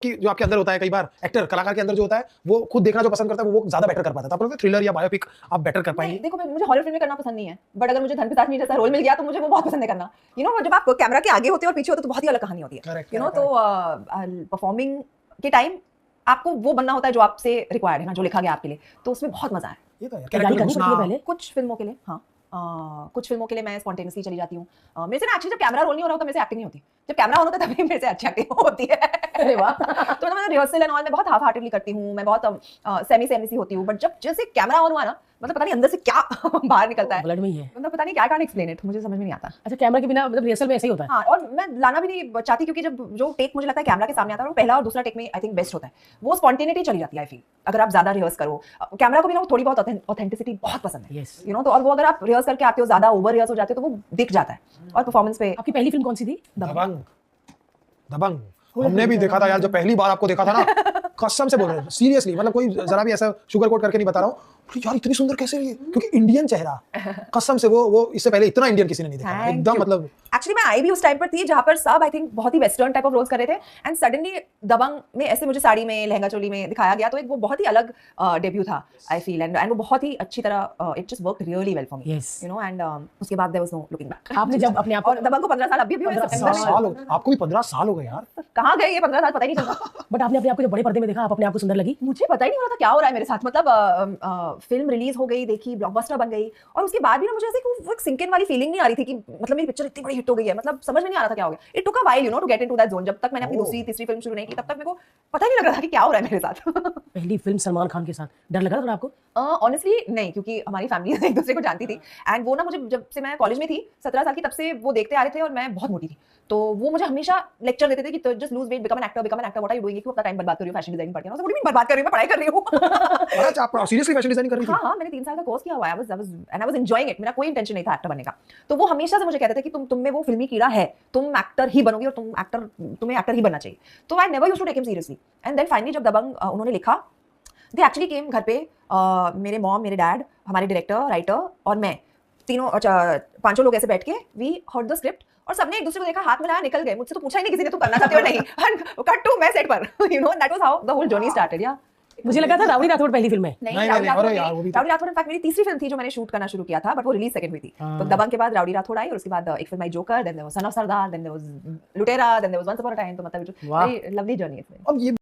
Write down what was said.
कि जो आपके अंदर होता है, कई बार एक्टर कलाकार के अंदर जो होता है वो खुद देखना जो पसंद करता है वो ज्यादा बेटर कर पाता है। तो आपको लगता है थ्रिलर या बायोपिक आप बेटर कर पाएंगे? देखो मुझे हॉरर फिल्में करना पसंद नहीं है, बट अगर मुझे धन पिशाच में जैसा रोल मिल गया तो मुझे वो बहुत पसंद है करना। जब आप कैमरा के आगे होते हो और पीछे होते हो तो बहुत ही अलग कहानी होती है। तो परफॉर्मिंग के टाइम आपको वो बनना होता है जो आपसे रिक्वायर्ड है ना, जो लिखा गया आपके लिए, तो उसमें बहुत मजा है। ये तो है, कैरेक्टर घुसना पहले कुछ फिल्मों के लिए, हाँ कुछ फिल्मों के लिए मैं स्पॉन्टेनियसली चली जाती हूँ। मेरे से ना एक्चुअली जब कैमरा रोल नहीं हो रहा होता मेरे से एक्टिंग नहीं होती, जब कैमरा ऑन होता है तभी मेरे से अच्छी एक्टिंग होती है। अरे वाह। तो मैं रिहर्सल एंड ऑल में बहुत हाफ हार्टेडली करती हूँ, मैं बहुत सेमी सी होती हूँ, बट जब जैसे कैमरा ऑन हुआ ना, मतलब पता नहीं अंदर से क्या बाहर निकलता है, ब्लड में ही है, मतलब पता नहीं क्या कैन एक्सप्लेन इट, मुझे समझ में नहीं आता। अच्छा, कैमरा के बिना मतलब रिहर्सल में ऐसे ही होता है? हाँ, और मैं लाना भी नहीं चाहती क्योंकि जब जो टेक मुझे लगता है कैमरा के सामने आता है वो पहला और दूसरा टेक में आई थिंक बेस्ट होता है, वो स्पॉन्टेनिटी चली जाती है। आई फील अगर आप ज्यादा रिहर्स करो, कैमरा को भी ना थोड़ी बहुत ऑथेंटिसिटी बहुत पसंद है। Yes. तो और वो अगर आप रिहर्स करके आते हो, ज्यादा ओवर रिहर्स हो जाते हो तो वो दिख जाता है। और परफॉर्मेंस पे आपकी पहली फिल्म कौन सी थी? दबंग। दबंग हमने भी देखा था यार, जब पहली बार आपको देखा था ना, कसम से बोल रहे हैं सीरियसली, मतलब कोई जरा भी ऐसा शुगर कोट करके नहीं बता रहा हूँ यार, इतनी सुंदर कैसे है, क्योंकि इंडियन चेहरा, कसम से वो इससे पहले इतना इंडियन किसी ने नहीं देखा एकदम। मतलब एक्चुअली मैं आई भी उस टाइम पर थी जहां पर सब आई थिंक बहुत ही वेस्टर्न टाइप ऑफ रोल्स कर रहे थे, एंड सडनली दबंग में ऐसे मुझे साड़ी में लहंगा चोली में दिखाया गया, तो एक वो बहुत ही अलग डेब्यू था आई फील, एंड वो बहुत ही अच्छी तरह it just worked really well for me, and उसके बाद there was no looking back. आपने जब अपने आप को, और दबंग को 15 साल अभी भी आपको भी 15 साल हो गए यार, कहाँ गए ये 15 साल पता ही नहीं चलता। बट आपने अपने आप को जब बड़े पर्दे में देखा, आप अपने आप को सुंदर लगी? मुझे पता ही नहीं हो रहा था क्या हो रहा है मेरे साथ, मतलब फिल्म रिलीज हो गई, देखी, ब्लॉकबस्टर बन गई, और उसके बाद भी ना मुझे ऐसे वो एक सिंक इन वाली फीलिंग नहीं आ रही थी कि मतलब मेरी पिक्चर इतनी बड़ी हिट हो गई है, मतलब समझ में नहीं आ रहा था क्या हो गया। It took a while to get into that zone. जब तक मैंने अपनी दूसरी तीसरी फिल्म शुरू नहीं की तब तक मेरे को पता ही नहीं लग रहा था कि क्या हो रहा है मेरे साथ। पहली फिल्म सलमान खान के साथ, डर लगा था आपको? ऑनेस्टली नहीं, क्योंकि हमारी फैमिली एक दूसरे को जानती थी, एंड वो ना मुझे जब से मैं कॉलेज में थी 17 साल की तब से वो देखते आ रहे थे, और मैं बहुत मोटी थी, तो वो मुझे हमेशा लेक्चर देते थे कि just lose weight, become an actor, what are you doing, क्यों अपना टाइम बर्बाद कर रही हो फैशन डिजाइनिंग पढ़ के? व्हाट डू यू मीन बर्बाद कर रही हूं, मैं पढ़ाई कर रही हूं। अच्छा आप सीरियसली फैशन डिजाइनिंग कर रही थी? हां, मैंने 3 साल का कोर्स किया हुआ है, आई वाज एंजॉयिंग इट, मेरा कोई इंटेंशन नहीं था एक्टर बनने का। तो वो हमेशा से मुझे कहते थे कि तुम में वो फिल्मी कीड़ा है, तुम एक्टर ही बनोगी, और तुम्हें एक्टर ही बनना चाहिए। तो I never used to take him seriously, and then finally जब दबंग उन्होंने लिखा, दे एक्चुअली केम घर पे, मेरे मॉम, मेरे डैड, हमारे डायरेक्टर, राइटर और मैं, तीनों पांचों लोग ऐसे बैठ के वी हर्ड द स्क्रिप्ट, और सबने एक दूसरे को देखा, हाथ मिलाया, निकल गए। मुझसे तो पूछा ही नहीं किसी ने तुम करना चाहते हो नहीं, एंड कट टू मैं सेट पर, that was how the whole journey started. या मुझे लगा था राउडी राठौड़ पहली फिल्म है। नहीं, अरे यार वो भी राउडी राठौड़ इनफैक्ट मेरी तीसरी फिल्म थी जो मैंने शूट करना शुरू किया था, बट वो रिलीज सेकंड हुई थी। तो दबंग के बाद राउडी राठौड़ आई, और उसके बाद एक फिल्म आई Joker, then there was son of Sardar, then there was Lootera, then there was once upon a time. तो मतलब वेरी लवली जर्नी है। अब ये